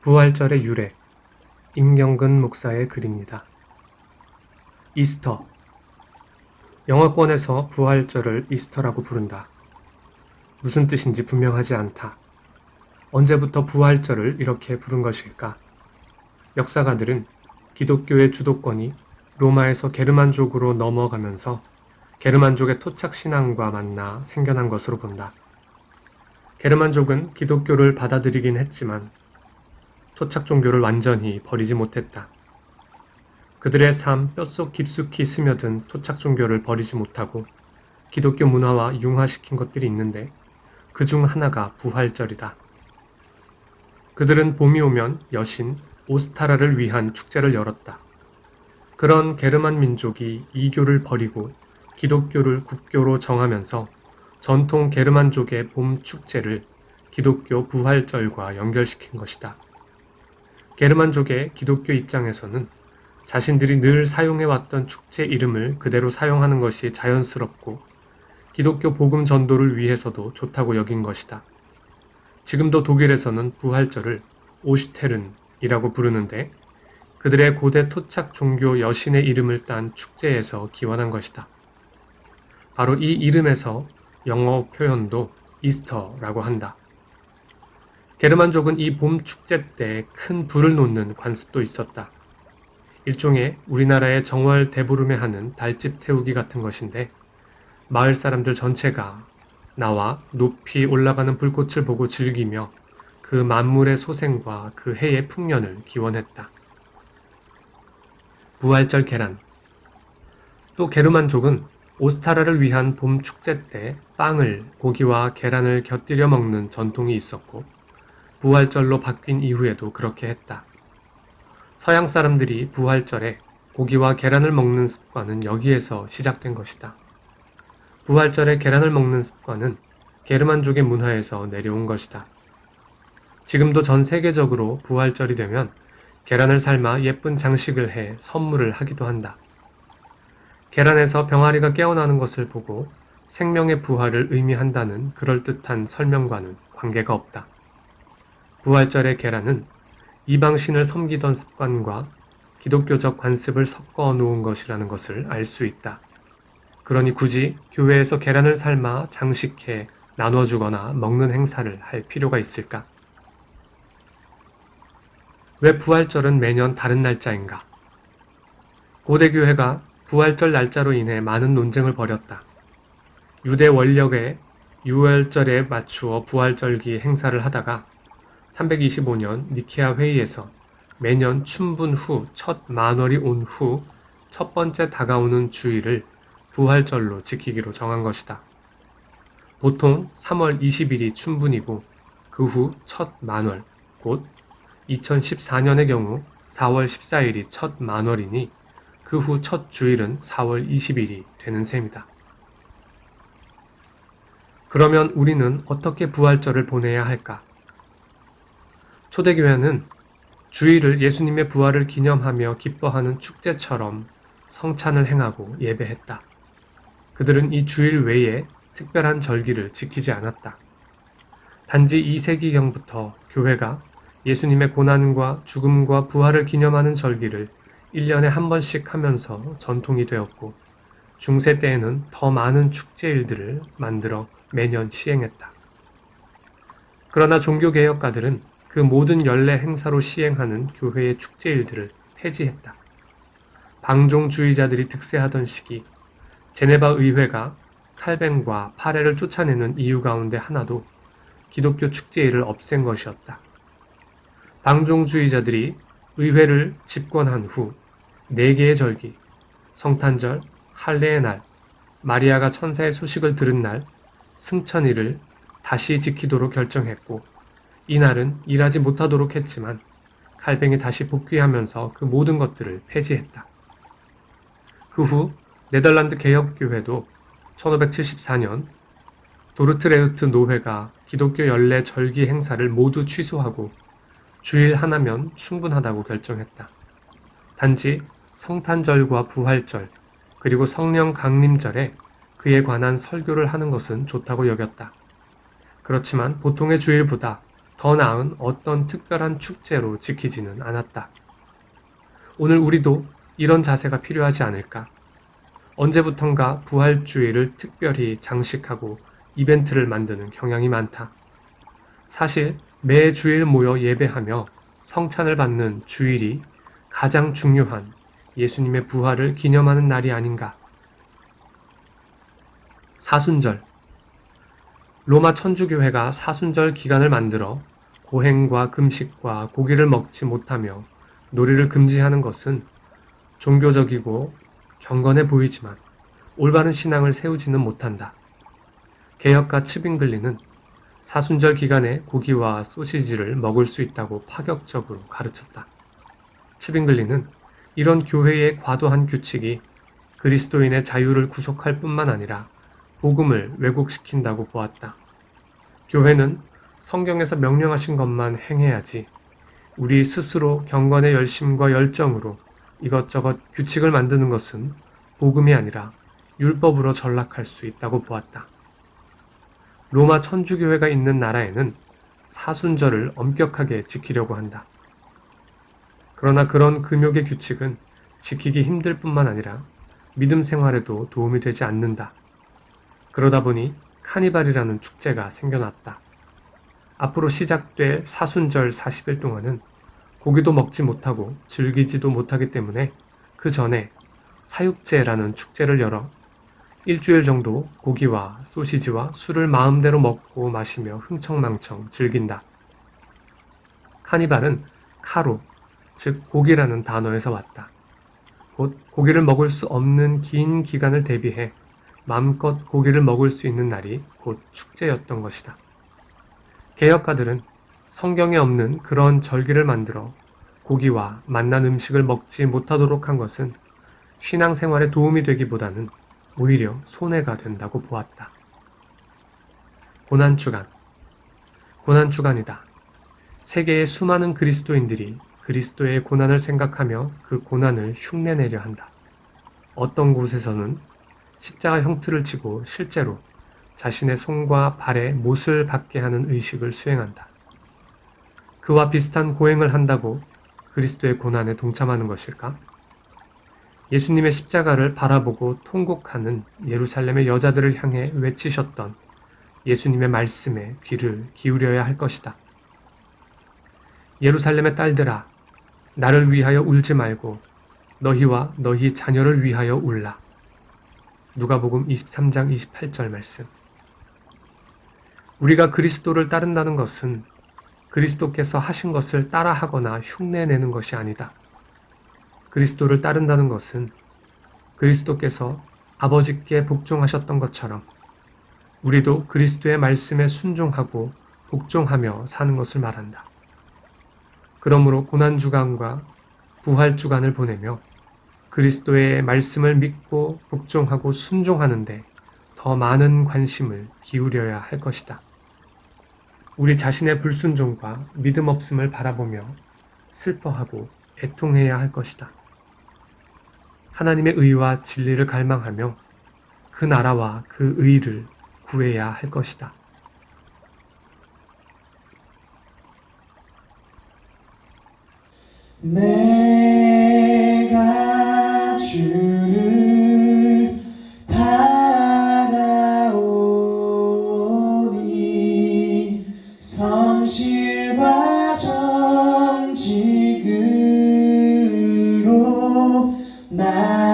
부활절의 유래, 임경근 목사의 글입니다. 이스터. 영어권에서 부활절을 이스터라고 부른다. 무슨 뜻인지 분명하지 않다. 언제부터 부활절을 이렇게 부른 것일까? 역사가들은 기독교의 주도권이 로마에서 게르만족으로 넘어가면서 게르만족의 토착신앙과 만나 생겨난 것으로 본다. 게르만족은 기독교를 받아들이긴 했지만 토착 종교를 완전히 버리지 못했다. 그들의 삶 뼛속 깊숙이 스며든 토착 종교를 버리지 못하고 기독교 문화와 융화시킨 것들이 있는데 그 중 하나가 부활절이다. 그들은 봄이 오면 여신 오스타라를 위한 축제를 열었다. 그런 게르만 민족이 이교를 버리고 기독교를 국교로 정하면서 전통 게르만족의 봄 축제를 기독교 부활절과 연결시킨 것이다. 게르만족의 기독교 입장에서는 자신들이 늘 사용해왔던 축제 이름을 그대로 사용하는 것이 자연스럽고 기독교 복음 전도를 위해서도 좋다고 여긴 것이다. 지금도 독일에서는 부활절을 오슈테른이라고 부르는데 그들의 고대 토착 종교 여신의 이름을 딴 축제에서 기원한 것이다. 바로 이 이름에서 영어 표현도 이스터라고 한다. 게르만족은 이 봄 축제 때 큰 불을 놓는 관습도 있었다. 일종의 우리나라의 정월 대보름에 하는 달집 태우기 같은 것인데 마을 사람들 전체가 나와 높이 올라가는 불꽃을 보고 즐기며 그 만물의 소생과 그 해의 풍년을 기원했다. 부활절 계란. 또 게르만족은 오스타라를 위한 봄 축제 때 빵을 고기와 계란을 곁들여 먹는 전통이 있었고 부활절로 바뀐 이후에도 그렇게 했다. 서양 사람들이 부활절에 고기와 계란을 먹는 습관은 여기에서 시작된 것이다. 부활절에 계란을 먹는 습관은 게르만족의 문화에서 내려온 것이다. 지금도 전 세계적으로 부활절이 되면 계란을 삶아 예쁜 장식을 해 선물을 하기도 한다. 계란에서 병아리가 깨어나는 것을 보고 생명의 부활을 의미한다는 그럴듯한 설명과는 관계가 없다. 부활절의 계란은 이방신을 섬기던 습관과 기독교적 관습을 섞어 놓은 것이라는 것을 알 수 있다. 그러니 굳이 교회에서 계란을 삶아 장식해 나눠주거나 먹는 행사를 할 필요가 있을까? 왜 부활절은 매년 다른 날짜인가? 고대교회가 부활절 날짜로 인해 많은 논쟁을 벌였다. 유대 원력의 유월절에 맞추어 부활절기 행사를 하다가 325년 니케아 회의에서 매년 춘분 후 첫 만월이 온 후 첫 번째 다가오는 주일을 부활절로 지키기로 정한 것이다. 보통 3월 20일이 춘분이고 그 후 첫 만월, 곧 2014년의 경우 4월 14일이 첫 만월이니 그 후 첫 주일은 4월 20일이 되는 셈이다. 그러면 우리는 어떻게 부활절을 보내야 할까? 초대교회는 주일을 예수님의 부활을 기념하며 기뻐하는 축제처럼 성찬을 행하고 예배했다. 그들은 이 주일 외에 특별한 절기를 지키지 않았다. 단지 2세기경부터 교회가 예수님의 고난과 죽음과 부활을 기념하는 절기를 1년에 한 번씩 하면서 전통이 되었고 중세 때에는 더 많은 축제일들을 만들어 매년 시행했다. 그러나 종교개혁가들은 그 모든 연례 행사로 시행하는 교회의 축제일들을 폐지했다. 방종주의자들이 득세하던 시기 제네바 의회가 칼뱅과 파레를 쫓아내는 이유 가운데 하나도 기독교 축제일을 없앤 것이었다. 방종주의자들이 의회를 집권한 후 4개의 절기, 성탄절, 할례의 날, 마리아가 천사의 소식을 들은 날, 승천일을 다시 지키도록 결정했고 이날은 일하지 못하도록 했지만 칼뱅이 다시 복귀하면서 그 모든 것들을 폐지했다. 그 후 네덜란드 개혁교회도 1574년 도르트레우트 노회가 기독교 연례 절기 행사를 모두 취소하고 주일 하나면 충분하다고 결정했다. 단지 성탄절과 부활절, 그리고 성령 강림절에 그에 관한 설교를 하는 것은 좋다고 여겼다. 그렇지만 보통의 주일보다 더 나은 어떤 특별한 축제로 지키지는 않았다. 오늘 우리도 이런 자세가 필요하지 않을까? 언제부턴가 부활주일을 특별히 장식하고 이벤트를 만드는 경향이 많다. 사실 매 주일 모여 예배하며 성찬을 받는 주일이 가장 중요한 예수님의 부활을 기념하는 날이 아닌가. 사순절. 로마 천주교회가 사순절 기간을 만들어 고행과 금식과 고기를 먹지 못하며 놀이를 금지하는 것은 종교적이고 경건해 보이지만 올바른 신앙을 세우지는 못한다. 개혁가 츠빙글리는 사순절 기간에 고기와 소시지를 먹을 수 있다고 파격적으로 가르쳤다. 츠빙글리는 이런 교회의 과도한 규칙이 그리스도인의 자유를 구속할 뿐만 아니라 복음을 왜곡시킨다고 보았다. 교회는 성경에서 명령하신 것만 행해야지 우리 스스로 경건의 열심과 열정으로 이것저것 규칙을 만드는 것은 복음이 아니라 율법으로 전락할 수 있다고 보았다. 로마 천주교회가 있는 나라에는 사순절을 엄격하게 지키려고 한다. 그러나 그런 금욕의 규칙은 지키기 힘들 뿐만 아니라 믿음 생활에도 도움이 되지 않는다. 그러다 보니 카니발이라는 축제가 생겨났다. 앞으로 시작될 사순절 40일 동안은 고기도 먹지 못하고 즐기지도 못하기 때문에 그 전에 사육제라는 축제를 열어 일주일 정도 고기와 소시지와 술을 마음대로 먹고 마시며 흥청망청 즐긴다. 카니발은 카로, 즉 고기라는 단어에서 왔다. 곧 고기를 먹을 수 없는 긴 기간을 대비해 마음껏 고기를 먹을 수 있는 날이 곧 축제였던 것이다. 개혁가들은 성경에 없는 그런 절기를 만들어 고기와 맛난 음식을 먹지 못하도록 한 것은 신앙생활에 도움이 되기보다는 오히려 손해가 된다고 보았다. 고난주간. 고난주간이다. 세계의 수많은 그리스도인들이 그리스도의 고난을 생각하며 그 고난을 흉내내려 한다. 어떤 곳에서는 십자가 형틀을 치고 실제로 자신의 손과 발에 못을 박게 하는 의식을 수행한다. 그와 비슷한 고행을 한다고 그리스도의 고난에 동참하는 것일까? 예수님의 십자가를 바라보고 통곡하는 예루살렘의 여자들을 향해 외치셨던 예수님의 말씀에 귀를 기울여야 할 것이다. 예루살렘의 딸들아, 나를 위하여 울지 말고 너희와 너희 자녀를 위하여 울라. 누가복음 23장 28절 말씀. 우리가 그리스도를 따른다는 것은 그리스도께서 하신 것을 따라하거나 흉내내는 것이 아니다. 그리스도를 따른다는 것은 그리스도께서 아버지께 복종하셨던 것처럼 우리도 그리스도의 말씀에 순종하고 복종하며 사는 것을 말한다. 그러므로 고난주간과 부활주간을 보내며 그리스도의 말씀을 믿고 복종하고 순종하는데 더 많은 관심을 기울여야 할 것이다. 우리 자신의 불순종과 믿음 없음을 바라보며 슬퍼하고 애통해야 할 것이다. 하나님의 의와 진리를 갈망하며 그 나라와 그 의를 구해야 할 것이다. 내가 주를 바라오니 성실과 정직으로 나